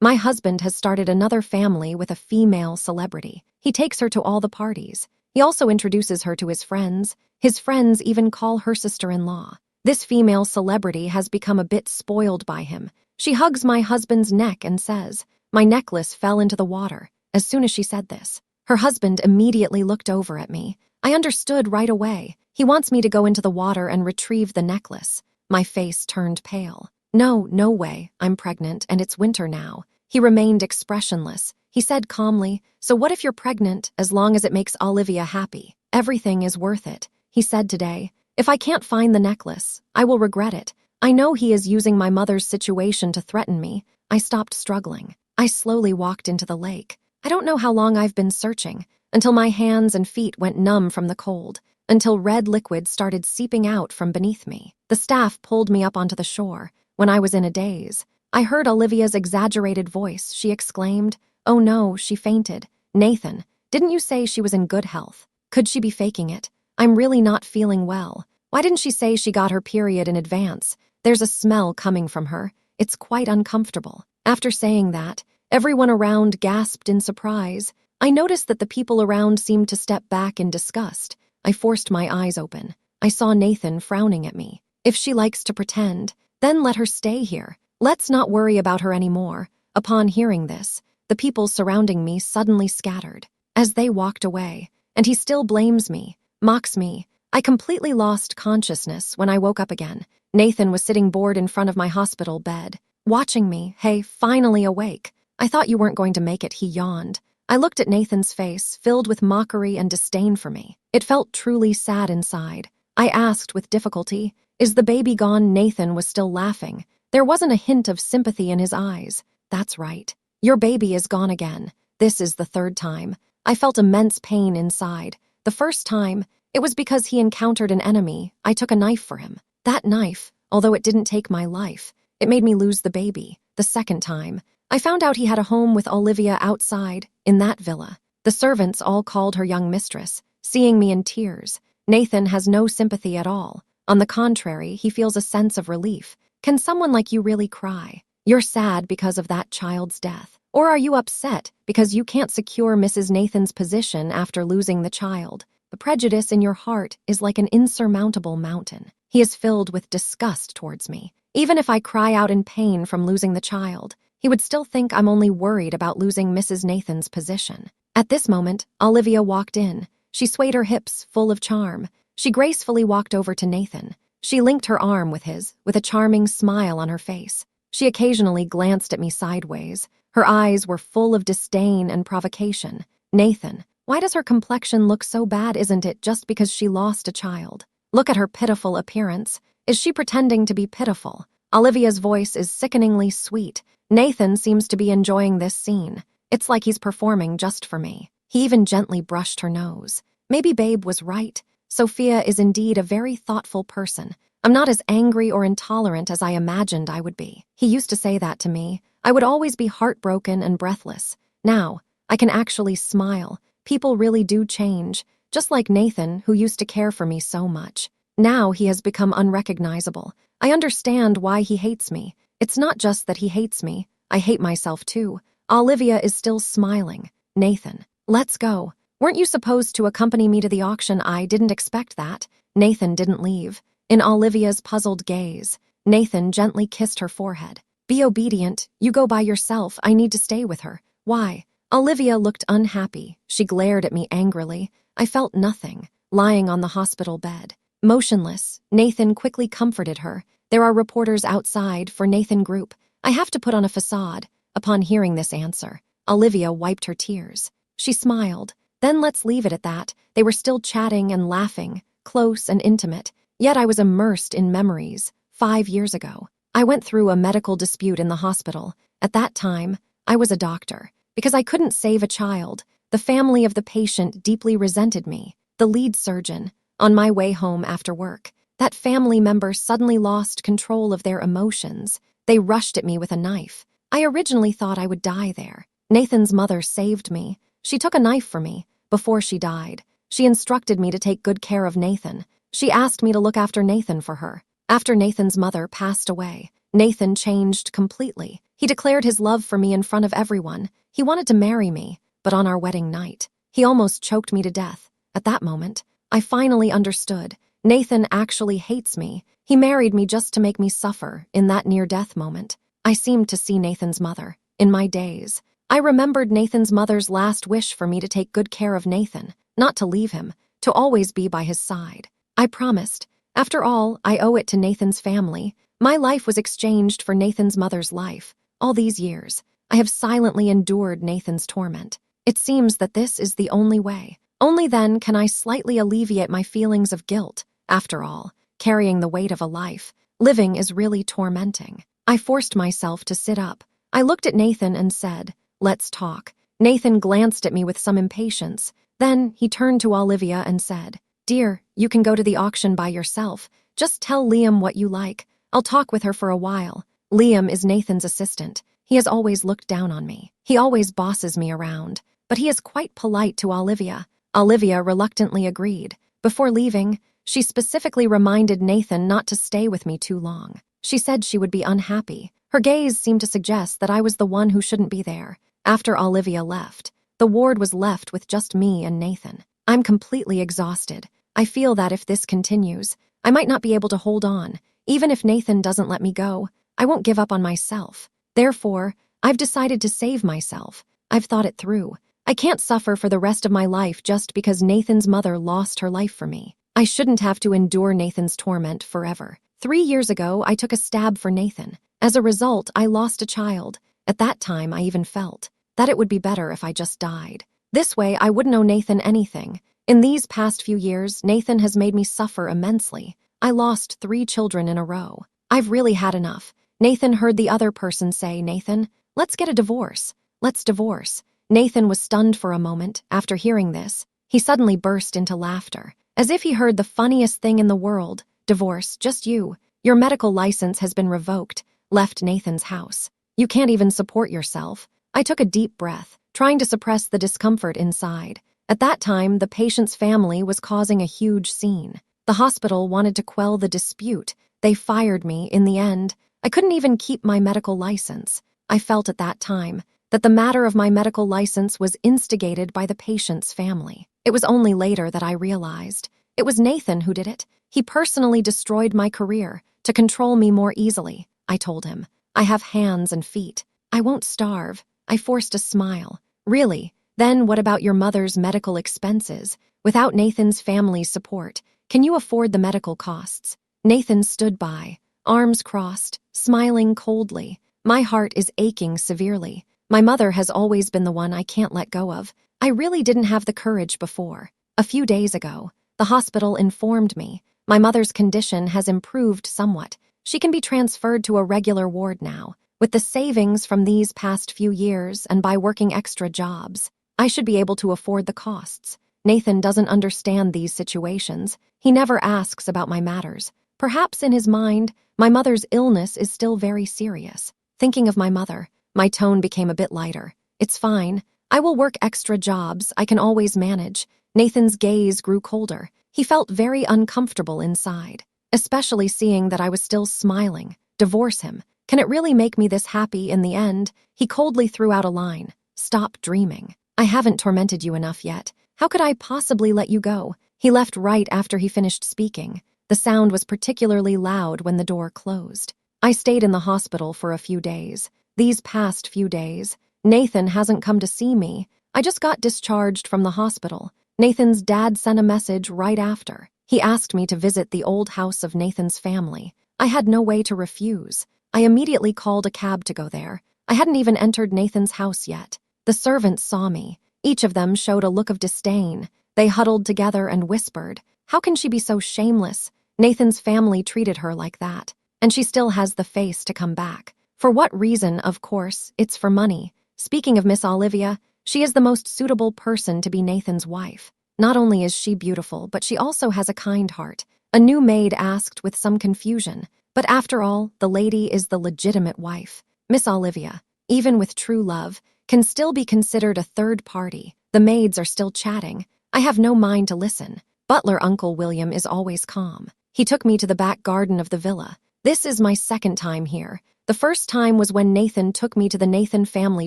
My husband has started another family with a female celebrity. He takes her to all the parties. He also introduces her to his friends. His friends even call her sister-in-law. This female celebrity has become a bit spoiled by him. She hugs my husband's neck and says, "My necklace fell into the water." As soon as she said this, her husband immediately looked over at me. I understood right away. He wants me to go into the water and retrieve the necklace. My face turned pale. No, no way. I'm pregnant, and it's winter now. He remained expressionless. He said calmly, "So what if you're pregnant, as long as it makes Olivia happy? Everything is worth it." He said today, "If I can't find the necklace, I will regret it. I know he is using my mother's situation to threaten me." I stopped struggling. I slowly walked into the lake. I don't know how long I've been searching, until my hands and feet went numb from the cold, until red liquid started seeping out from beneath me. The staff pulled me up onto the shore. When I was in a daze, I heard Olivia's exaggerated voice. She exclaimed, "Oh no, she fainted. Nathan, didn't you say she was in good health? Could she be faking it? I'm really not feeling well. Why didn't she say she got her period in advance? There's a smell coming from her. It's quite uncomfortable." After saying that, everyone around gasped in surprise. I noticed that the people around seemed to step back in disgust. I forced my eyes open. I saw Nathan frowning at me. If she likes to pretend, then let her stay here. Let's not worry about her anymore. Upon hearing this, the people surrounding me suddenly scattered. As they walked away, and he still blames me, mocks me. I completely lost consciousness when I woke up again. Nathan was sitting bored in front of my hospital bed, watching me. "Hey, finally awake. I thought you weren't going to make it," he yawned. I looked at Nathan's face, filled with mockery and disdain for me. It felt truly sad inside. I asked with difficulty, "Is the baby gone?" Nathan was still laughing. There wasn't a hint of sympathy in his eyes. "That's right. Your baby is gone again. This is the third time." I felt immense pain inside. The first time, it was because he encountered an enemy. I took a knife for him. That knife, although it didn't take my life, it made me lose the baby. The second time, I found out he had a home with Olivia outside, in that villa. The servants all called her young mistress, seeing me in tears. Nathan has no sympathy at all. On the contrary, he feels a sense of relief. Can someone like you really cry? You're sad because of that child's death. Or are you upset because you can't secure Mrs. Nathan's position after losing the child? The prejudice in your heart is like an insurmountable mountain. He is filled with disgust towards me. Even if I cry out in pain from losing the child, he would still think I'm only worried about losing Mrs. Nathan's position. At this moment, Olivia walked in. She swayed her hips, full of charm. She gracefully walked over to Nathan. She linked her arm with his, with a charming smile on her face. She occasionally glanced at me sideways. Her eyes were full of disdain and provocation. "Nathan, why does her complexion look so bad? Isn't it just because she lost a child? Look at her pitiful appearance. Is she pretending to be pitiful?" Olivia's voice is sickeningly sweet. Nathan seems to be enjoying this scene. It's like he's performing just for me. He even gently brushed her nose. Maybe Babe was right. Sophia is indeed a very thoughtful person. I'm not as angry or intolerant as I imagined I would be. He used to say that to me. I would always be heartbroken and breathless. Now, I can actually smile. People really do change, just like Nathan, who used to care for me so much. Now he has become unrecognizable. I understand why he hates me. It's not just that he hates me. I hate myself too. Olivia is still smiling. "Nathan, let's go. Weren't you supposed to accompany me to the auction?" I didn't expect that. Nathan didn't leave. In Olivia's puzzled gaze, Nathan gently kissed her forehead. "Be obedient. You go by yourself. I need to stay with her." "Why?" Olivia looked unhappy. She glared at me angrily. I felt nothing, lying on the hospital bed. Motionless, Nathan quickly comforted her. "There are reporters outside for Nathan Group. I have to put on a facade." Upon hearing this answer, Olivia wiped her tears. She smiled. Then let's leave it at that. They were still chatting and laughing, close and intimate. Yet I was immersed in memories. 5 years ago, I went through a medical dispute in the hospital. At that time, I was a doctor. Because I couldn't save a child, the family of the patient deeply resented me. The lead surgeon, on my way home after work, that family member suddenly lost control of their emotions. They rushed at me with a knife. I originally thought I would die there. Nathan's mother saved me. She took a knife for me. Before she died, she instructed me to take good care of Nathan. She asked me to look after Nathan for her. After Nathan's mother passed away, Nathan changed completely. He declared his love for me in front of everyone. He wanted to marry me, but on our wedding night, he almost choked me to death. At that moment, I finally understood. Nathan actually hates me. He married me just to make me suffer. In that near-death moment, I seemed to see Nathan's mother. In my daze, I remembered Nathan's mother's last wish for me to take good care of Nathan, not to leave him, to always be by his side. I promised. After all, I owe it to Nathan's family. My life was exchanged for Nathan's mother's life. All these years, I have silently endured Nathan's torment. It seems that this is the only way. Only then can I slightly alleviate my feelings of guilt. After all, carrying the weight of a life, living is really tormenting. I forced myself to sit up. I looked at Nathan and said, "Let's talk." Nathan glanced at me with some impatience. Then he turned to Olivia and said, "Dear, you can go to the auction by yourself. Just tell Liam what you like. I'll talk with her for a while." Liam is Nathan's assistant. He has always looked down on me. He always bosses me around, but he is quite polite to Olivia. Olivia reluctantly agreed. Before leaving, she specifically reminded Nathan not to stay with me too long. She said she would be unhappy. Her gaze seemed to suggest that I was the one who shouldn't be there. After Olivia left, the ward was left with just me and Nathan. I'm completely exhausted. I feel that if this continues, I might not be able to hold on. Even if Nathan doesn't let me go, I won't give up on myself. Therefore, I've decided to save myself. I've thought it through. I can't suffer for the rest of my life just because Nathan's mother lost her life for me. I shouldn't have to endure Nathan's torment forever. 3 years ago, I took a stab for Nathan. As a result, I lost a child. At that time, I even felt that it would be better if I just died. This way, I wouldn't owe Nathan anything. In these past few years, Nathan has made me suffer immensely. I lost 3 children in a row. I've really had enough. Nathan heard the other person say, "Nathan, let's get a divorce. Let's divorce." Nathan was stunned for a moment. After hearing this, he suddenly burst into laughter, as if he heard the funniest thing in the world. "Divorce, just you. Your medical license has been revoked." Left Nathan's house. "You can't even support yourself." I took a deep breath, trying to suppress the discomfort inside. At that time, the patient's family was causing a huge scene. The hospital wanted to quell the dispute. They fired me in the end. I couldn't even keep my medical license. I felt at that time that the matter of my medical license was instigated by the patient's family. It was only later that I realized it was Nathan who did it. He personally destroyed my career to control me more easily. I told him, "I have hands and feet. I won't starve." I forced a smile. "Really? Then what about your mother's medical expenses? Without Nathan's family's support, can you afford the medical costs?" Nathan stood by, arms crossed, smiling coldly. My heart is aching severely. My mother has always been the one I can't let go of. I really didn't have the courage before. A few days ago, the hospital informed me my mother's condition has improved somewhat. She can be transferred to a regular ward now. With the savings from these past few years and by working extra jobs, I should be able to afford the costs. Nathan doesn't understand these situations. He never asks about my matters. Perhaps in his mind, my mother's illness is still very serious. Thinking of my mother, my tone became a bit lighter. "It's fine. I will work extra jobs. I can always manage." Nathan's gaze grew colder. He felt very uncomfortable inside, especially seeing that I was still smiling. Divorce him. Can it really make me this happy in the end? He coldly threw out a line. "Stop dreaming. I haven't tormented you enough yet. How could I possibly let you go?" He left right after he finished speaking. The sound was particularly loud when the door closed. I stayed in the hospital for a few days. These past few days, Nathan hasn't come to see me. I just got discharged from the hospital. Nathan's dad sent a message right after. He asked me to visit the old house of Nathan's family. I had no way to refuse. I immediately called a cab to go there. I hadn't even entered Nathan's house yet. The servants saw me. Each of them showed a look of disdain. They huddled together and whispered, "How can she be so shameless? Nathan's family treated her like that, and she still has the face to come back. For what reason, of course, it's for money." Speaking of Miss Olivia, she is the most suitable person to be Nathan's wife. Not only is she beautiful, but she also has a kind heart. A new maid asked with some confusion. But after all, the lady is the legitimate wife. Miss Olivia, even with true love, can still be considered a third party. The maids are still chatting. I have no mind to listen. Butler Uncle William is always calm. He took me to the back garden of the villa. This is my second time here. The first time was when Nathan took me to the Nathan family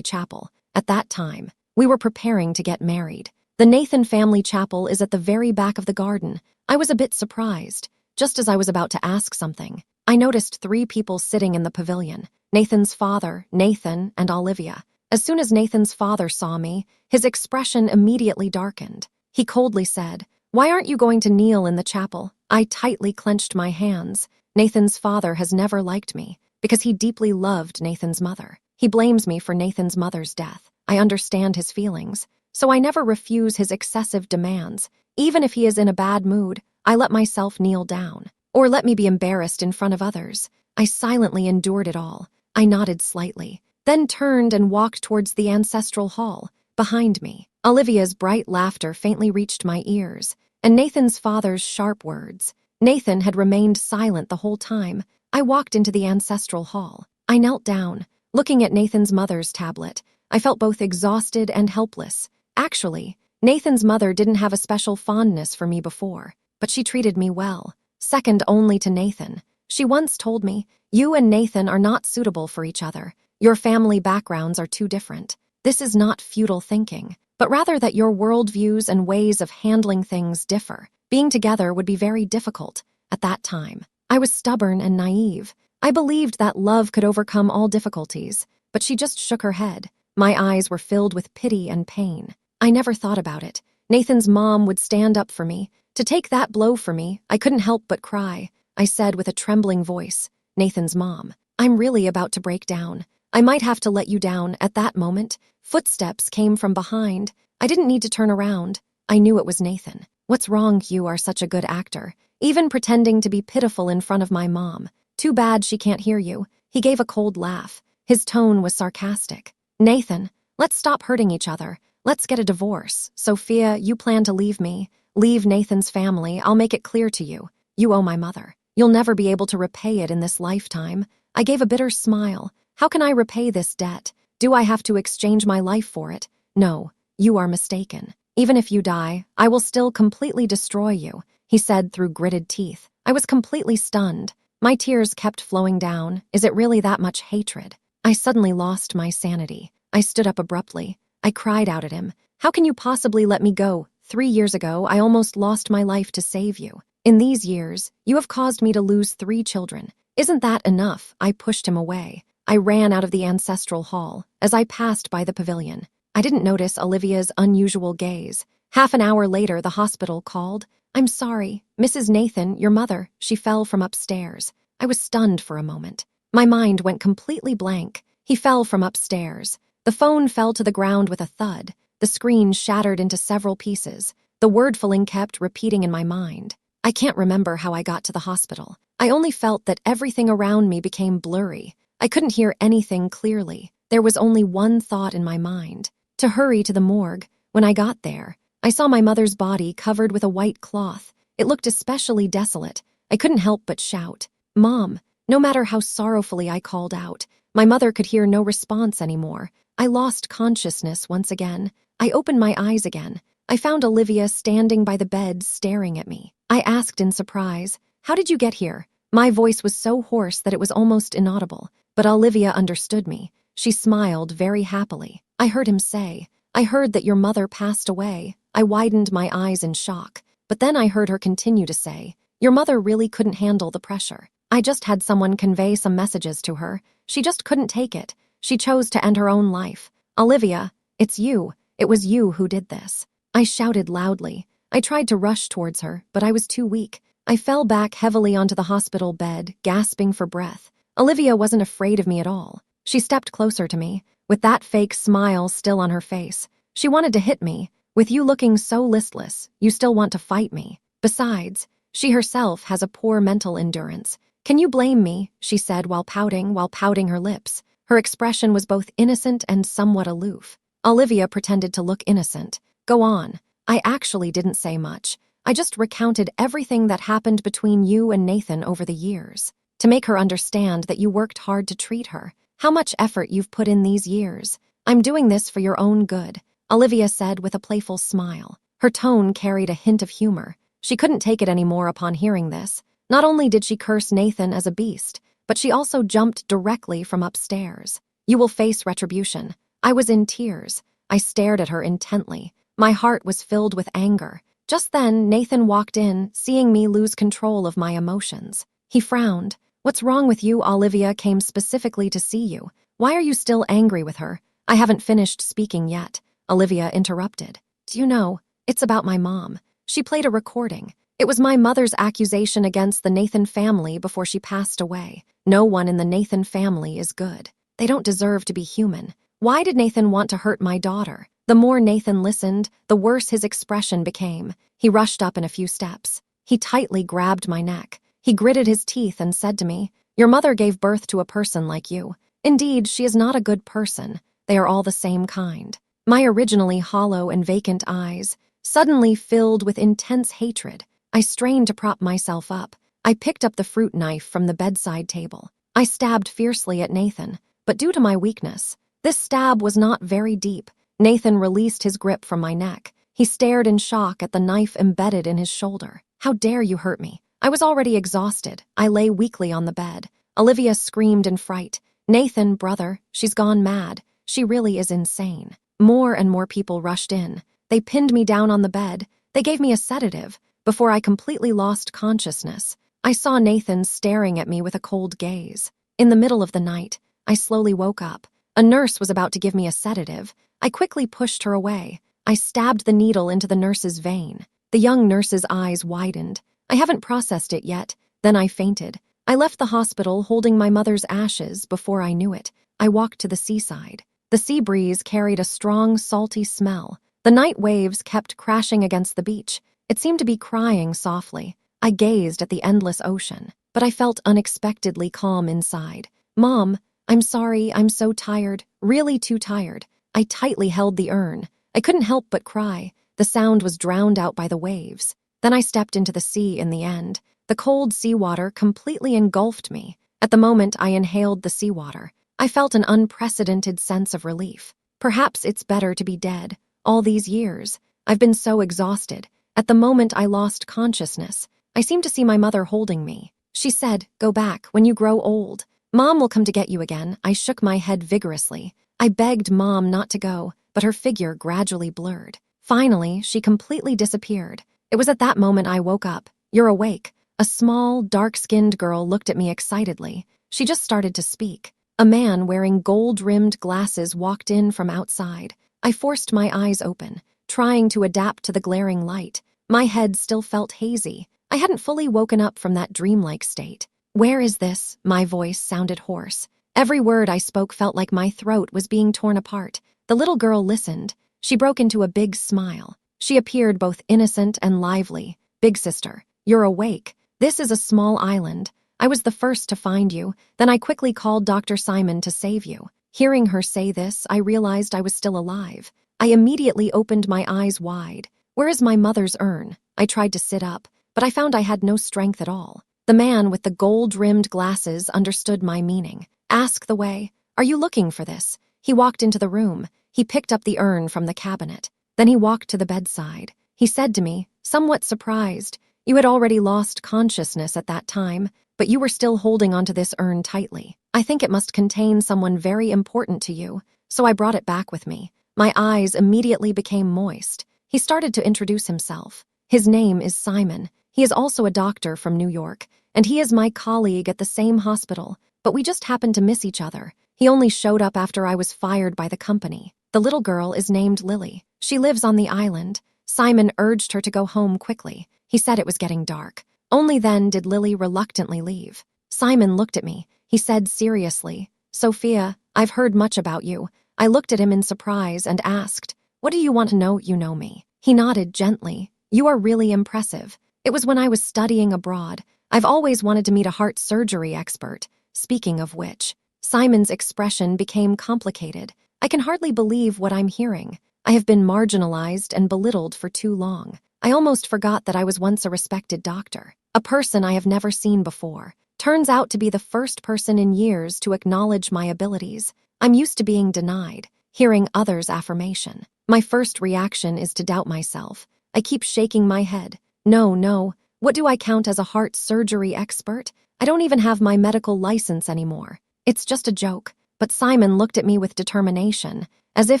chapel. At that time, we were preparing to get married. The Nathan family chapel is at the very back of the garden. I was a bit surprised. Just as I was about to ask something, I noticed 3 people sitting in the pavilion. Nathan's father, Nathan, and Olivia. As soon as Nathan's father saw me, his expression immediately darkened. He coldly said, "Why aren't you going to kneel in the chapel?" I tightly clenched my hands. Nathan's father has never liked me because he deeply loved Nathan's mother. He blames me for Nathan's mother's death. I understand his feelings, so I never refuse his excessive demands. Even if he is in a bad mood, I let myself kneel down, or let me be embarrassed in front of others. I silently endured it all. I nodded slightly, then turned and walked towards the ancestral hall. Behind me, Olivia's bright laughter faintly reached my ears, and Nathan's father's sharp words. Nathan had remained silent the whole time. I walked into the ancestral hall. I knelt down, looking at Nathan's mother's tablet. I felt both exhausted and helpless. Actually, Nathan's mother didn't have a special fondness for me before, but she treated me well, second only to Nathan. She once told me, "You and Nathan are not suitable for each other. Your family backgrounds are too different. This is not futile thinking, but rather that your worldviews and ways of handling things differ. Being together would be very difficult." At that time, I was stubborn and naive. I believed that love could overcome all difficulties, but she just shook her head. My eyes were filled with pity and pain. I never thought about it. Nathan's mom would stand up for me. To take that blow for me, I couldn't help but cry. I said with a trembling voice, "Nathan's mom, I'm really about to break down. I might have to let you down." At that moment, footsteps came from behind. I didn't need to turn around. I knew it was Nathan. "What's wrong? You are such a good actor. Even pretending to be pitiful in front of my mom. Too bad she can't hear you." He gave a cold laugh. His tone was sarcastic. "Nathan, let's stop hurting each other. Let's get a divorce. Sophia, you plan to leave me. Leave Nathan's family. I'll make it clear to you. You owe my mother. You'll never be able to repay it in this lifetime." I gave a bitter smile. "How can I repay this debt? Do I have to exchange my life for it?" "No, you are mistaken. Even if you die, I will still completely destroy you," he said through gritted teeth. I was completely stunned. My tears kept flowing down. Is it really that much hatred? I suddenly lost my sanity. I stood up abruptly. I cried out at him. "How can you possibly let me go? 3 years ago, I almost lost my life to save you. In these years, you have caused me to lose 3 children. Isn't that enough?" I pushed him away. I ran out of the ancestral hall. As I passed by the pavilion, I didn't notice Olivia's unusual gaze. Half an hour later, the hospital called. "I'm sorry, Mrs. Nathan, your mother, she fell from upstairs." I was stunned for a moment. My mind went completely blank. He fell from upstairs. The phone fell to the ground with a thud. The screen shattered into several pieces. The word filling kept repeating in my mind. I can't remember how I got to the hospital. I only felt that everything around me became blurry. I couldn't hear anything clearly. There was only one thought in my mind: to hurry to the morgue. When I got there, I saw my mother's body covered with a white cloth. It looked especially desolate. I couldn't help but shout, "Mom!" No matter how sorrowfully I called out, my mother could hear no response anymore. I lost consciousness once again. I opened my eyes again. I found Olivia standing by the bed staring at me. I asked in surprise, "How did you get here?" My voice was so hoarse that it was almost inaudible, but Olivia understood me. She smiled very happily. I heard him say, "I heard that your mother passed away." I widened my eyes in shock, but then I heard her continue to say, "Your mother really couldn't handle the pressure. I just had someone convey some messages to her. She just couldn't take it. She chose to end her own life. Olivia, it's you. It was you who did this." I shouted loudly. I tried to rush towards her, but I was too weak. I fell back heavily onto the hospital bed, gasping for breath. Olivia wasn't afraid of me at all. She stepped closer to me, with that fake smile still on her face. She wanted to hit me. "With you looking so listless, you still want to fight me. Besides, she herself has a poor mental endurance. Can you blame me?" she said while pouting her lips. Her expression was both innocent and somewhat aloof. Olivia pretended to look innocent. "Go on." I actually didn't say much. I just recounted everything that happened between you and Nathan over the years, to make her understand that you worked hard to treat her, how much effort you've put in these years. "I'm doing this for your own good," Olivia said with a playful smile. Her tone carried a hint of humor. She couldn't take it anymore upon hearing this. Not only did she curse Nathan as a beast, but she also jumped directly from upstairs. You will face retribution. I was in tears. I stared at her intently. My heart was filled with anger. Just then, Nathan walked in, seeing me lose control of my emotions. He frowned. What's wrong with you? Olivia came specifically to see you. Why are you still angry with her? I haven't finished speaking yet. Olivia interrupted. Do you know, it's about my mom. She played a recording. It was my mother's accusation against the Nathan family before she passed away. No one in the Nathan family is good. They don't deserve to be human. Why did Nathan want to hurt my daughter? The more Nathan listened, the worse his expression became. He rushed up in a few steps. He tightly grabbed my neck. He gritted his teeth and said to me, "Your mother gave birth to a person like you. Indeed, she is not a good person. They are all the same kind." My originally hollow and vacant eyes suddenly filled with intense hatred. I strained to prop myself up. I picked up the fruit knife from the bedside table. I stabbed fiercely at Nathan, but due to my weakness, this stab was not very deep. Nathan released his grip from my neck. He stared in shock at the knife embedded in his shoulder. "How dare you hurt me?" I was already exhausted. I lay weakly on the bed. Olivia screamed in fright. "Nathan, brother, she's gone mad. She really is insane." More and more people rushed in. They pinned me down on the bed. They gave me a sedative. Before I completely lost consciousness, I saw Nathan staring at me with a cold gaze. In the middle of the night, I slowly woke up. A nurse was about to give me a sedative. I quickly pushed her away. I stabbed the needle into the nurse's vein. The young nurse's eyes widened. I haven't processed it yet. Then I fainted. I left the hospital holding my mother's ashes. Before I knew it, I walked to the seaside. The sea breeze carried a strong, salty smell. The night waves kept crashing against the beach. It seemed to be crying softly. I gazed at the endless ocean, but I felt unexpectedly calm inside. "Mom, I'm sorry, I'm so tired, really too tired." I tightly held the urn. I couldn't help but cry. The sound was drowned out by the waves. Then I stepped into the sea in the end. The cold seawater completely engulfed me. At the moment I inhaled the seawater, I felt an unprecedented sense of relief. Perhaps it's better to be dead. All these years, I've been so exhausted. At the moment I lost consciousness, I seemed to see my mother holding me. She said, "Go back when you grow old. Mom will come to get you again." I shook my head vigorously. I begged Mom not to go, but her figure gradually blurred. Finally, she completely disappeared. It was at that moment I woke up. "You're awake." A small, dark-skinned girl looked at me excitedly. She just started to speak. A man wearing gold-rimmed glasses walked in from outside. I forced my eyes open, trying to adapt to the glaring light. My head still felt hazy. I hadn't fully woken up from that dreamlike state. "Where is this?" My voice sounded hoarse. Every word I spoke felt like my throat was being torn apart. The little girl listened. She broke into a big smile. She appeared both innocent and lively. "Big sister, you're awake. This is a small island. I was the first to find you. Then I quickly called Dr. Simon to save you." Hearing her say this, I realized I was still alive. I immediately opened my eyes wide. "Where is my mother's urn?" I tried to sit up, but I found I had no strength at all. The man with the gold-rimmed glasses understood my meaning. "Ask the way. Are you looking for this?" He walked into the room. He picked up the urn from the cabinet. Then he walked to the bedside. He said to me, somewhat surprised, "You had already lost consciousness at that time, but you were still holding onto this urn tightly. I think it must contain someone very important to you, so I brought it back with me." My eyes immediately became moist. He started to introduce himself. "His name is Simon. He is also a doctor from New York, and he is my colleague at the same hospital, but we just happened to miss each other. He only showed up after I was fired by the company. The little girl is named Lily. She lives on the island." Simon urged her to go home quickly. He said it was getting dark. Only then did Lily reluctantly leave. Simon looked at me. He said seriously, "Sophia, I've heard much about you." I looked at him in surprise and asked, "What do you want to know? You know me." He nodded gently. "You are really impressive. It was when I was studying abroad. I've always wanted to meet a heart surgery expert. Speaking of which," Simon's expression became complicated. "I can hardly believe what I'm hearing. I have been marginalized and belittled for too long. I almost forgot that I was once a respected doctor, a person I have never seen before. Turns out to be the first person in years to acknowledge my abilities. I'm used to being denied, hearing others' affirmation. My first reaction is to doubt myself. I keep shaking my head. No, what do I count as a heart surgery expert? I don't even have my medical license anymore. It's just a joke." But Simon looked at me with determination, as if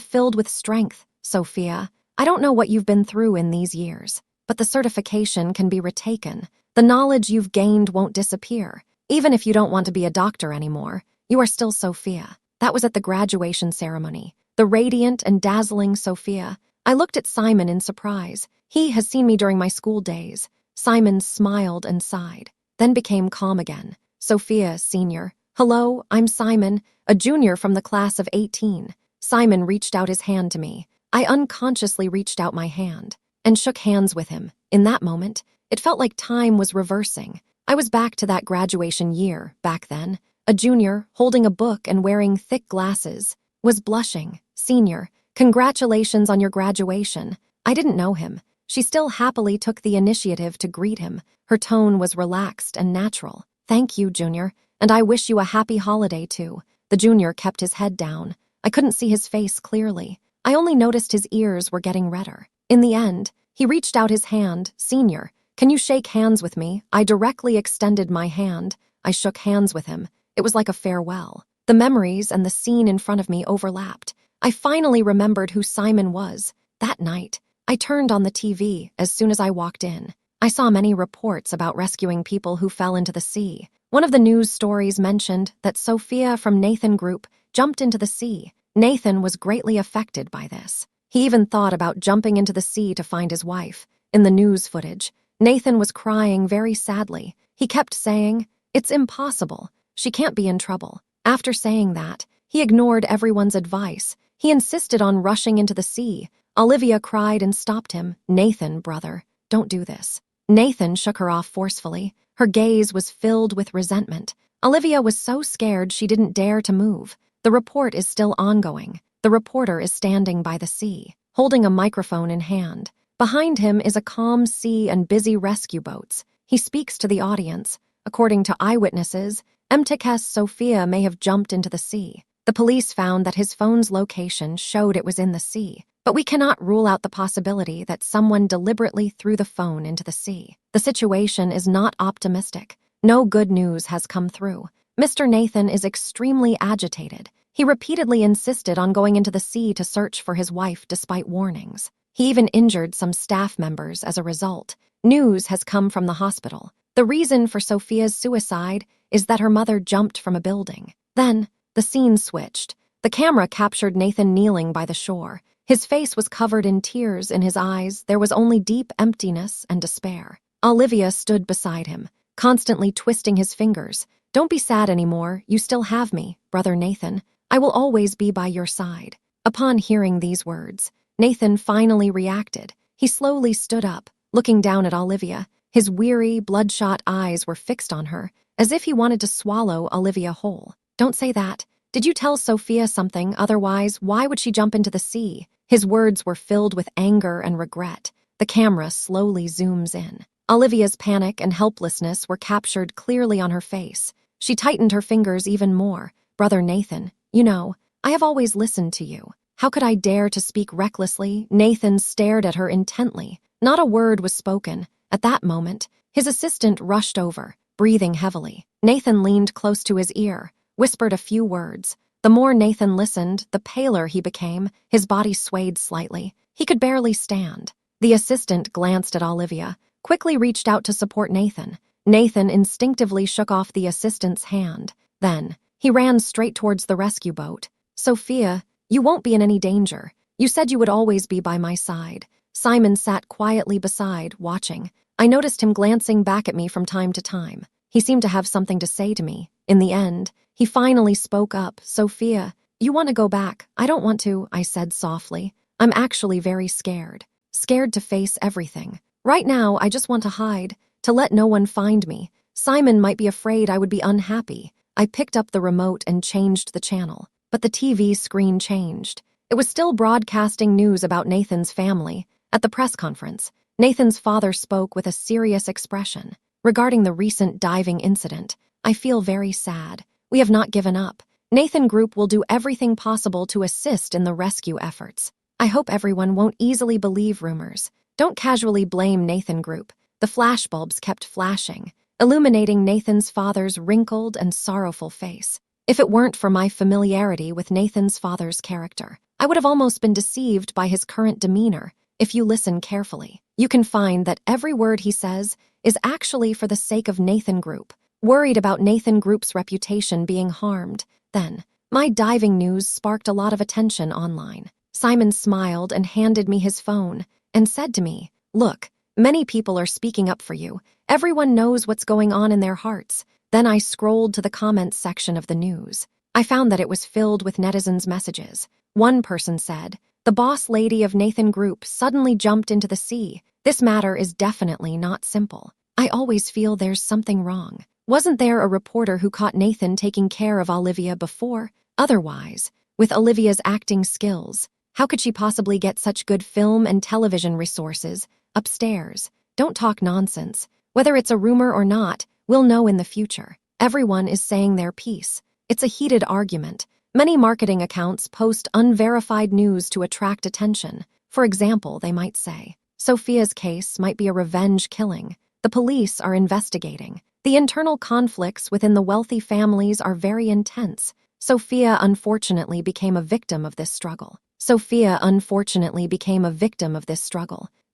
filled with strength. "Sophia, I don't know what you've been through in these years, but the certification can be retaken. The knowledge you've gained won't disappear. Even if you don't want to be a doctor anymore, you are still Sophia." That was at the graduation ceremony. The radiant and dazzling Sophia. I looked at Simon in surprise. He has seen me during my school days. Simon smiled and sighed, then became calm again. "Sophia, senior. Hello, I'm Simon, a junior from the class of 18. Simon reached out his hand to me. I unconsciously reached out my hand and shook hands with him. In that moment, it felt like time was reversing. I was back to that graduation year, back then. A junior, holding a book and wearing thick glasses, was blushing. "Senior, congratulations on your graduation." I didn't know him. She still happily took the initiative to greet him. Her tone was relaxed and natural. "Thank you, junior, and I wish you a happy holiday too." The junior kept his head down. I couldn't see his face clearly. I only noticed his ears were getting redder. In the end, he reached out his hand. "Senior, can you shake hands with me?" I directly extended my hand. I shook hands with him. It was like a farewell. The memories and the scene in front of me overlapped. I finally remembered who Simon was. That night, I turned on the TV as soon as I walked in. I saw many reports about rescuing people who fell into the sea. One of the news stories mentioned that Sophia from Nathan Group jumped into the sea. Nathan was greatly affected by this. He even thought about jumping into the sea to find his wife. In the news footage, Nathan was crying very sadly. He kept saying, "It's impossible. She can't be in trouble." After saying that, he ignored everyone's advice. He insisted on rushing into the sea. Olivia cried and stopped him. "Nathan, brother, don't do this." Nathan shook her off forcefully. Her gaze was filled with resentment. Olivia was so scared she didn't dare to move. The report is still ongoing. The reporter is standing by the sea, holding a microphone in hand. Behind him is a calm sea and busy rescue boats. He speaks to the audience. According to eyewitnesses, Mtk's Sophia may have jumped into the sea. The police found that his phone's location showed it was in the sea, but we cannot rule out the possibility that someone deliberately threw the phone into the sea. The situation is not optimistic. No good news has come through. Mr. Nathan is extremely agitated. He repeatedly insisted on going into the sea to search for his wife despite warnings. He even injured some staff members as a result. News has come from the hospital. The reason for Sophia's suicide is that her mother jumped from a building. Then, the scene switched. The camera captured Nathan kneeling by the shore. His face was covered in tears. In his eyes, there was only deep emptiness and despair. Olivia stood beside him, constantly twisting his fingers. "Don't be sad anymore. You still have me, brother Nathan. I will always be by your side." Upon hearing these words, Nathan finally reacted. He slowly stood up, looking down at Olivia. His weary, bloodshot eyes were fixed on her, as if he wanted to swallow Olivia whole. "Don't say that. Did you tell Sophia something? Otherwise, why would she jump into the sea?" His words were filled with anger and regret. The camera slowly zooms in. Olivia's panic and helplessness were captured clearly on her face. She tightened her fingers even more. "Brother Nathan, you know, I have always listened to you. How could I dare to speak recklessly?" Nathan stared at her intently. Not a word was spoken. At that moment, his assistant rushed over, breathing heavily. Nathan leaned close to his ear, whispered a few words. The more Nathan listened, the paler he became. His body swayed slightly. He could barely stand. The assistant glanced at Olivia, quickly reached out to support Nathan. Nathan instinctively shook off the assistant's hand. Then, he ran straight towards the rescue boat. "Sophia, you won't be in any danger. You said you would always be by my side." Simon sat quietly beside, watching. I noticed him glancing back at me from time to time. He seemed to have something to say to me. In the end, he finally spoke up. "Sophia, you want to go back?" "I don't want to," I said softly. "I'm actually very scared. Scared to face everything. Right now, I just want to hide, to let no one find me. Simon might be afraid I would be unhappy." I picked up the remote and changed the channel, but the TV screen changed. It was still broadcasting news about Nathan's family. At the press conference, Nathan's father spoke with a serious expression. "Regarding the recent diving incident, I feel very sad. We have not given up. Nathan Group will do everything possible to assist in the rescue efforts. I hope everyone won't easily believe rumors. Don't casually blame Nathan Group." The flashbulbs kept flashing. illuminating Nathan's father's wrinkled and sorrowful face. If it weren't for my familiarity with Nathan's father's character, I would have almost been deceived by his current demeanor. If you listen carefully, you can find that every word he says is actually for the sake of Nathan Group, worried about Nathan Group's reputation being harmed. Then, my diving news sparked a lot of attention online. Simon smiled and handed me his phone and said to me, "Look, many people are speaking up for you. Everyone knows what's going on in their hearts." Then I scrolled to the comments section of the news. I found that it was filled with netizens' messages. One person said, "The boss lady of Nathan Group suddenly jumped into the sea. This matter is definitely not simple. I always feel there's something wrong. Wasn't there a reporter who caught Nathan taking care of Olivia before? Otherwise, with Olivia's acting skills, how could she possibly get such good film and television resources upstairs? Don't talk nonsense. Whether it's a rumor or not, we'll know in the future." Everyone is saying their piece. It's a heated argument. Many marketing accounts post unverified news to attract attention. For example, they might say, "Sophia's case might be a revenge killing. The police are investigating. The internal conflicts within the wealthy families are very intense. Sophia unfortunately became a victim of this struggle."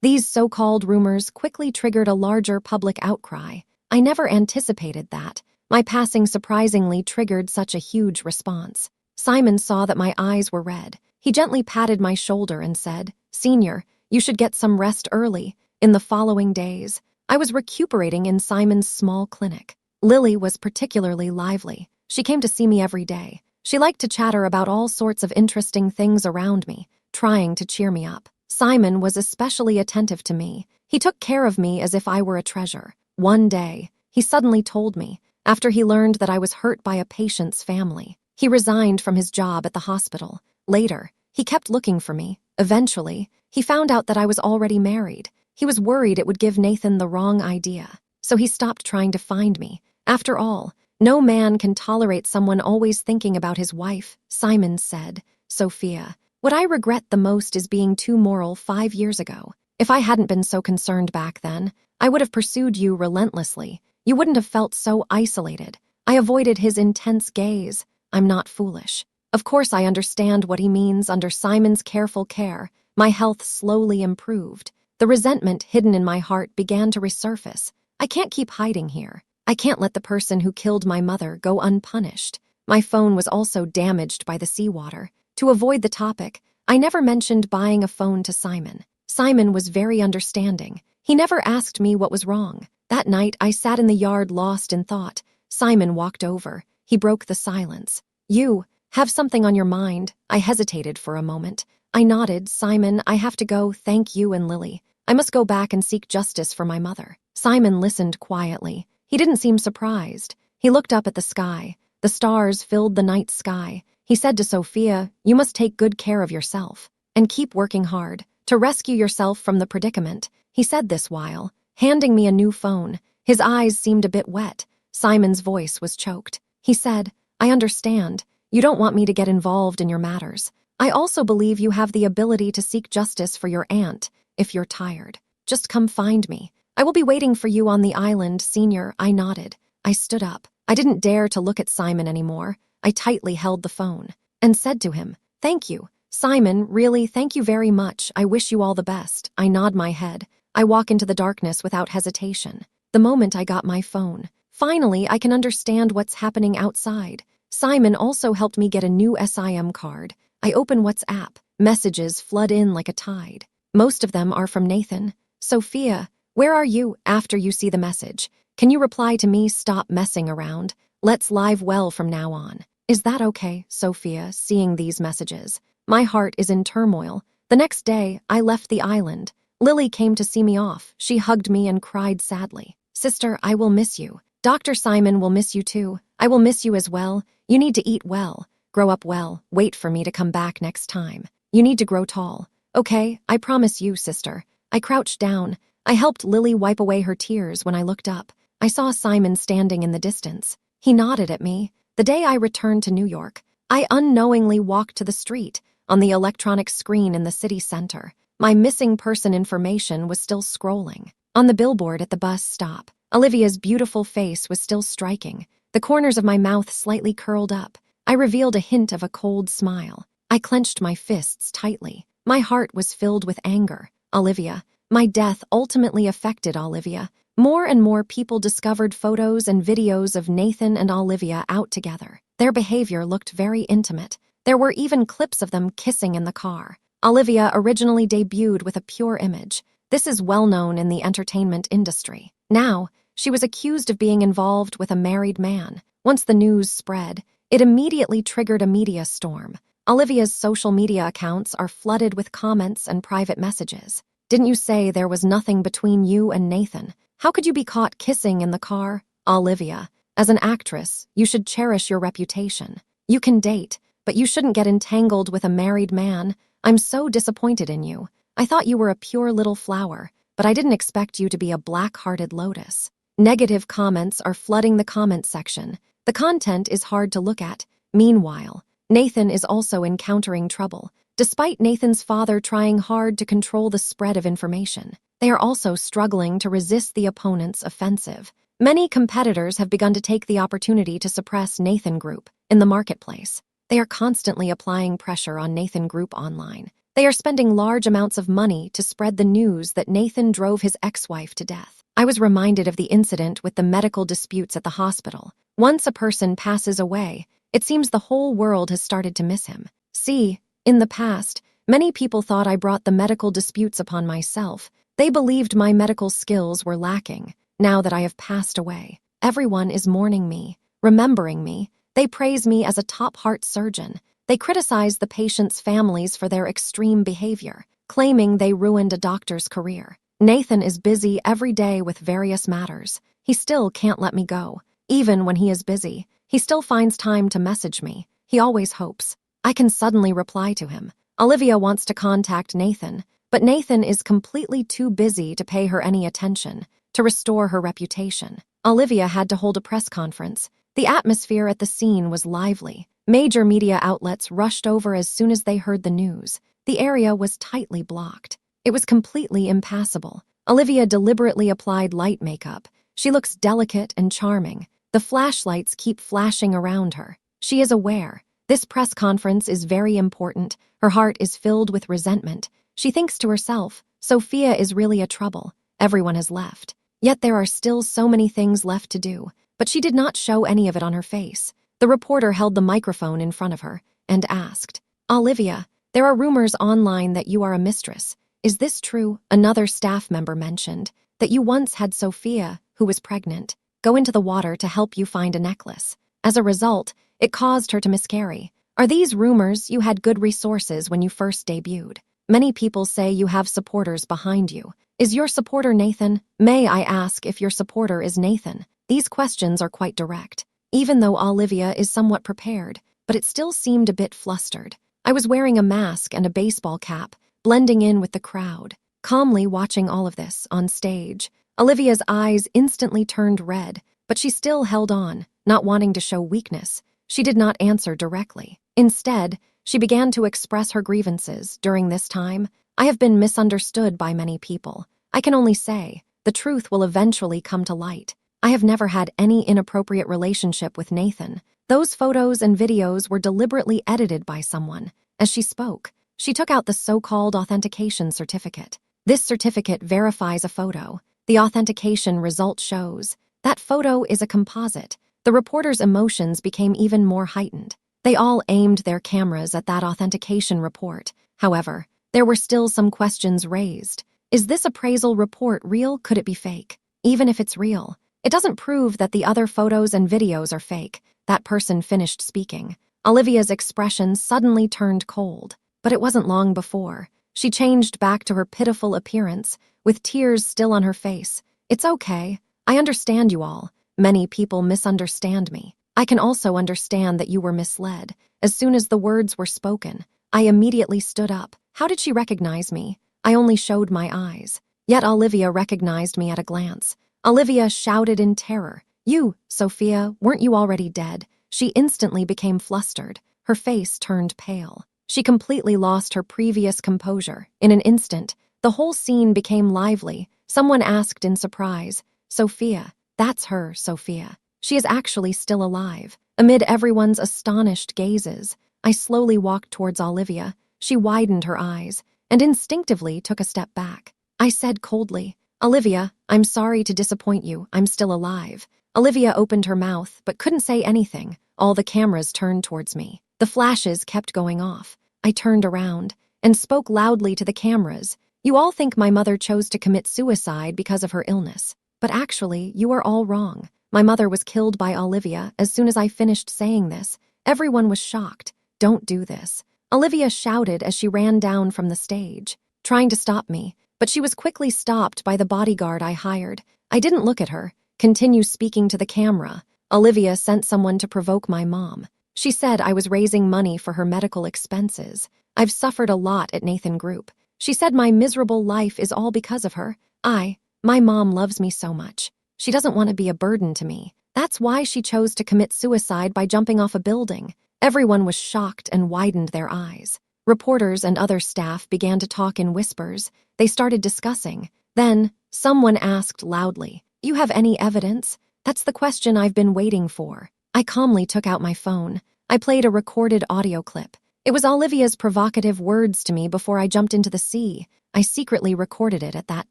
These so-called rumors quickly triggered a larger public outcry. I never anticipated that. My passing surprisingly triggered such a huge response. Simon saw that my eyes were red. He gently patted my shoulder and said, "Senior, you should get some rest early." In the following days, I was recuperating in Simon's small clinic. Lily was particularly lively. She came to see me every day. She liked to chatter about all sorts of interesting things around me, trying to cheer me up. Simon was especially attentive to me. He took care of me as if I were a treasure. One day, he suddenly told me, after he learned that I was hurt by a patient's family. He resigned from his job at the hospital. Later, he kept looking for me. Eventually, he found out that I was already married. He was worried it would give Nathan the wrong idea, so he stopped trying to find me. After all, no man can tolerate someone always thinking about his wife, Simon said. "Sophia, what I regret the most is being too moral 5 years ago. If I hadn't been so concerned back then, I would have pursued you relentlessly. You wouldn't have felt so isolated." I avoided his intense gaze. I'm not foolish. Of course I understand what he means. Under Simon's careful care, my health slowly improved. The resentment hidden in my heart began to resurface. I can't keep hiding here. I can't let the person who killed my mother go unpunished. My phone was also damaged by the seawater. To avoid the topic, I never mentioned buying a phone to Simon. Simon was very understanding. He never asked me what was wrong. That night, I sat in the yard lost in thought. Simon walked over. He broke the silence. "You have something on your mind." I hesitated for a moment. I nodded. "Simon, I have to go. Thank you and Lily. I must go back and seek justice for my mother." Simon listened quietly. He didn't seem surprised. He looked up at the sky. The stars filled the night sky. He said to Sophia, "You must take good care of yourself and keep working hard to rescue yourself from the predicament." He said this while handing me a new phone. His eyes seemed a bit wet. Simon's voice was choked. He said, "I understand. You don't want me to get involved in your matters. I also believe you have the ability to seek justice for your aunt if you're tired. Just come find me. I will be waiting for you on the island, Senior." I nodded. I stood up. I didn't dare to look at Simon anymore. I tightly held the phone and said to him, "Thank you. Simon, really, thank you very much. I wish you all the best." I nod my head. I walk into the darkness without hesitation. The moment I got my phone, finally I can understand what's happening outside. Simon also helped me get a new SIM card. I open WhatsApp. Messages flood in like a tide. Most of them are from Nathan. "Sophia, where are you?" After you see the message, can you reply to me? Stop messing around. Let's live well from now on. Is that okay, Sophia? Seeing these messages, my heart is in turmoil. The next day, I left the island. Lily came to see me off. She hugged me and cried sadly. "Sister, I will miss you. Dr. Simon will miss you too. I will miss you as well. You need to eat well, grow up well, wait for me to come back next time. You need to grow tall. Okay, I promise you, sister." I crouched down. I helped Lily wipe away her tears. When I looked up, I saw Simon standing in the distance. He nodded at me. The day I returned to New York, I unknowingly walked to the street. On the electronic screen in the city center, my missing person information was still scrolling. On the billboard at the bus stop, Olivia's beautiful face was still striking, the corners of my mouth slightly curled up. I revealed a hint of a cold smile. I clenched my fists tightly. My heart was filled with anger. Olivia. My death ultimately affected Olivia. More and more people discovered photos and videos of Nathan and Olivia out together. Their behavior looked very intimate. There were even clips of them kissing in the car. Olivia originally debuted with a pure image. This is well known in the entertainment industry. Now, she was accused of being involved with a married man. Once the news spread, it immediately triggered a media storm. Olivia's social media accounts are flooded with comments and private messages. Didn't you say there was nothing between you and Nathan? How could you be caught kissing in the car? Olivia, as an actress, you should cherish your reputation. You can date, but you shouldn't get entangled with a married man. I'm so disappointed in you. I thought you were a pure little flower, but I didn't expect you to be a black-hearted lotus. Negative comments are flooding the comment section. The content is hard to look at. Meanwhile, Nathan is also encountering trouble. Despite Nathan's father trying hard to control the spread of information, they are also struggling to resist the opponent's offensive. Many competitors have begun to take the opportunity to suppress Nathan Group in the marketplace. They are constantly applying pressure on Nathan Group online. They are spending large amounts of money to spread the news that Nathan drove his ex-wife to death. I was reminded of the incident with the medical disputes at the hospital. Once a person passes away, it seems the whole world has started to miss him. See, in the past, many people thought I brought the medical disputes upon myself. They believed my medical skills were lacking. Now that I have passed away, everyone is mourning me, remembering me. They praise me as a top heart surgeon. They criticize the patients' families for their extreme behavior, claiming they ruined a doctor's career. Nathan is busy every day with various matters. He still can't let me go. Even when he is busy, he still finds time to message me. He always hopes I can suddenly reply to him. Olivia wants to contact Nathan, but Nathan is completely too busy to pay her any attention. To restore her reputation, Olivia had to hold a press conference. The atmosphere at the scene was lively. Major media outlets rushed over as soon as they heard the news. The area was tightly blocked. It was completely impassable. Olivia deliberately applied light makeup. She looks delicate and charming. The flashlights keep flashing around her. She is aware. This press conference is very important. Her heart is filled with resentment. She thinks to herself, Sophia is really a trouble. Everyone has left. Yet there are still so many things left to do. But she did not show any of it on her face. The reporter held the microphone in front of her and asked, Olivia, there are rumors online that you are a mistress. Is this true? Another staff member mentioned that you once had Sophia, who was pregnant, go into the water to help you find a necklace. As a result, it caused her to miscarry. Are these rumors you had good resources when you first debuted? Many people say you have supporters behind you. Is your supporter Nathan? May I ask if your supporter is Nathan? These questions are quite direct. Even though Olivia is somewhat prepared, but it still seemed a bit flustered. I was wearing a mask and a baseball cap, blending in with the crowd, calmly watching all of this on stage. Olivia's eyes instantly turned red, but she still held on, not wanting to show weakness. She did not answer directly. Instead, she began to express her grievances. During this time, I have been misunderstood by many people. I can only say, the truth will eventually come to light. I have never had any inappropriate relationship with Nathan. Those photos and videos were deliberately edited by someone. As she spoke, she took out the so-called authentication certificate. This certificate verifies a photo. The authentication result shows that photo is a composite. The reporter's emotions became even more heightened. They all aimed their cameras at that authentication report. However, there were still some questions raised. Is this appraisal report real? Could it be fake? Even if it's real, it doesn't prove that the other photos and videos are fake. That person finished speaking. Olivia's expression suddenly turned cold, but it wasn't long before. She changed back to her pitiful appearance, with tears still on her face. It's okay. I understand you all. Many people misunderstand me. I can also understand that you were misled. As soon as the words were spoken, I immediately stood up. How did she recognize me? I only showed my eyes. Yet Olivia recognized me at a glance. Olivia shouted in terror. You, Sophia, weren't you already dead? She instantly became flustered. Her face turned pale. She completely lost her previous composure. In an instant, the whole scene became lively. Someone asked in surprise, Sophia, That's her, Sophia. She is actually still alive. Amid everyone's astonished gazes, I slowly walked towards Olivia. She widened her eyes and instinctively took a step back. I said coldly, "Olivia, I'm sorry to disappoint you. I'm still alive." Olivia opened her mouth but couldn't say anything. All the cameras turned towards me. The flashes kept going off. I turned around and spoke loudly to the cameras. "You all think my mother chose to commit suicide because of her illness. But actually, you are all wrong. My mother was killed by Olivia." As soon as I finished saying this, everyone was shocked. "Don't do this," Olivia shouted as she ran down from the stage, trying to stop me, but she was quickly stopped by the bodyguard I hired. I didn't look at her. Continue speaking to the camera. "Olivia sent someone to provoke my mom. She said I was raising money for her medical expenses. I've suffered a lot at Nathan Group. She said my miserable life is all because of her. My mom loves me so much. She doesn't want to be a burden to me. That's why she chose to commit suicide by jumping off a building." Everyone was shocked and widened their eyes. Reporters and other staff began to talk in whispers. They started discussing. Then, someone asked loudly, "You have any evidence?" "That's the question I've been waiting for." I calmly took out my phone. I played a recorded audio clip. It was Olivia's provocative words to me before I jumped into the sea. I secretly recorded it at that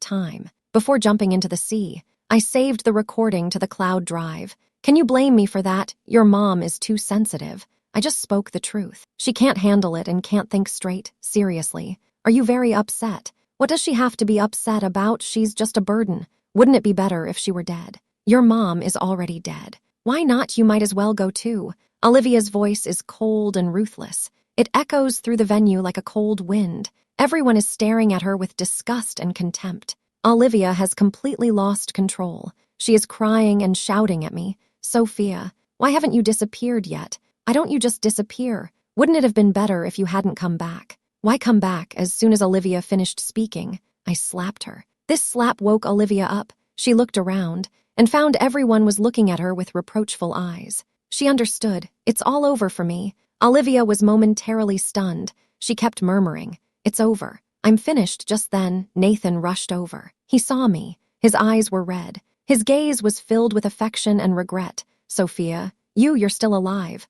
time. Before jumping into the sea, I saved the recording to the cloud drive. "Can you blame me for that? Your mom is too sensitive." I just spoke the truth. "She can't handle it and can't think straight. Seriously. Are you very upset? What does she have to be upset about? She's just a burden. Wouldn't it be better if she were dead? Your mom is already dead. Why not? You might as well go too." Olivia's voice is cold and ruthless. It echoes through the venue like a cold wind. Everyone is staring at her with disgust and contempt. Olivia has completely lost control. She is crying and shouting at me. "Sophia, why haven't you disappeared yet? Why don't you just disappear? Wouldn't it have been better if you hadn't come back?" "Why come back?" As soon as Olivia finished speaking, I slapped her. This slap woke Olivia up. She looked around and found everyone was looking at her with reproachful eyes. She understood. "It's all over for me." Olivia was momentarily stunned. She kept murmuring, "It's over. I'm finished." Just then, Nathan rushed over. He saw me. His eyes were red. His gaze was filled with affection and regret. "Sophia, you're still alive."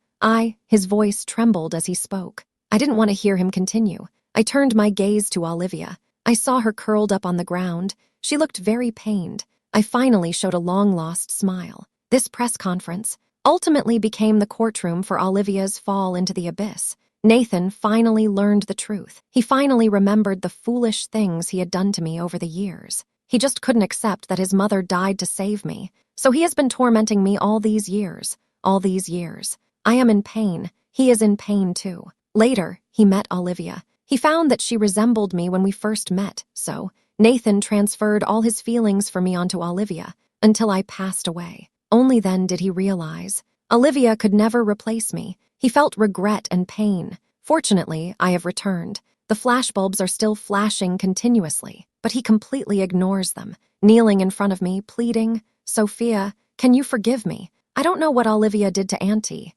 His voice trembled as he spoke. I didn't want to hear him continue. I turned my gaze to Olivia. I saw her curled up on the ground. She looked very pained. I finally showed a long-lost smile. This press conference ultimately became the courtroom for Olivia's fall into the abyss. Nathan finally learned the truth. He finally remembered the foolish things he had done to me over the years. He just couldn't accept that his mother died to save me. So he has been tormenting me all these years. All these years. I am in pain. He is in pain too. Later, he met Olivia. He found that she resembled me when we first met, so Nathan transferred all his feelings for me onto Olivia until I passed away. Only then did he realize Olivia could never replace me. He felt regret and pain. Fortunately, I have returned. The flashbulbs are still flashing continuously, but he completely ignores them, kneeling in front of me, pleading, "Sophia, can you forgive me? I don't know what Olivia did to Auntie."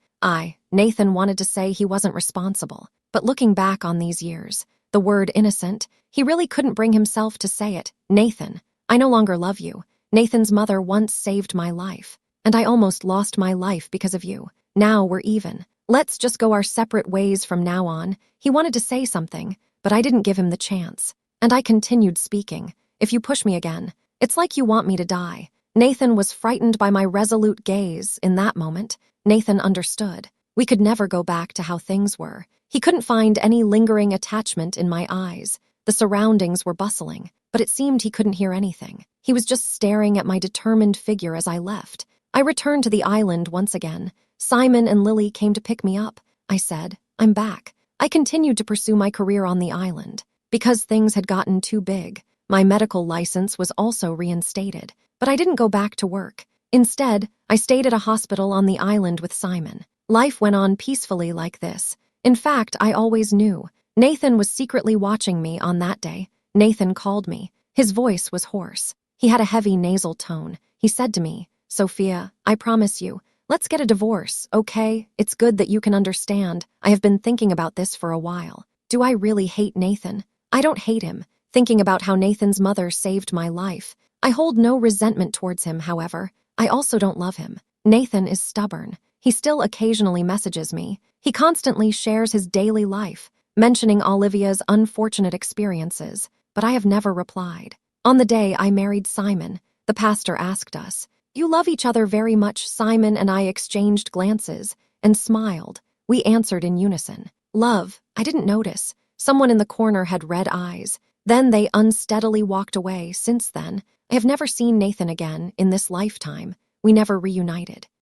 Nathan wanted to say he wasn't responsible, but looking back on these years, the word innocent, he really couldn't bring himself to say it. "Nathan, I no longer love you. Nathan's mother once saved my life, and I almost lost my life because of you. Now we're even. Let's just go our separate ways from now on." He wanted to say something, but I didn't give him the chance. And I continued speaking. "If you push me again, it's like you want me to die." Nathan was frightened by my resolute gaze. In that moment, Nathan understood. We could never go back to how things were. He couldn't find any lingering attachment in my eyes. The surroundings were bustling, but it seemed he couldn't hear anything. He was just staring at my determined figure as I left. I returned to the island once again. Simon and Lily came to pick me up. I said, "I'm back." I continued to pursue my career on the island. Because things had gotten too big, my medical license was also reinstated, but I didn't go back to work. Instead, I stayed at a hospital on the island with Simon. Life went on peacefully like this. In fact, I always knew. Nathan was secretly watching me on that day. Nathan called me. His voice was hoarse. He had a heavy nasal tone. He said to me, "Sophia, I promise you, let's get a divorce, okay? It's good that you can understand. I have been thinking about this for a while. Do I really hate Nathan? I don't hate him. Thinking about how Nathan's mother saved my life. I hold no resentment towards him, however. I also don't love him. Nathan is stubborn. He still occasionally messages me. He constantly shares his daily life, mentioning Olivia's unfortunate experiences, but I have never replied. On the day I married Simon, the pastor asked us, "You love each other very much." Simon and I exchanged glances and smiled. We answered in unison. Love, I didn't notice. Someone in the corner had red eyes. Then they unsteadily walked away. Since then, I have never seen Nathan again in this lifetime. We never reunited.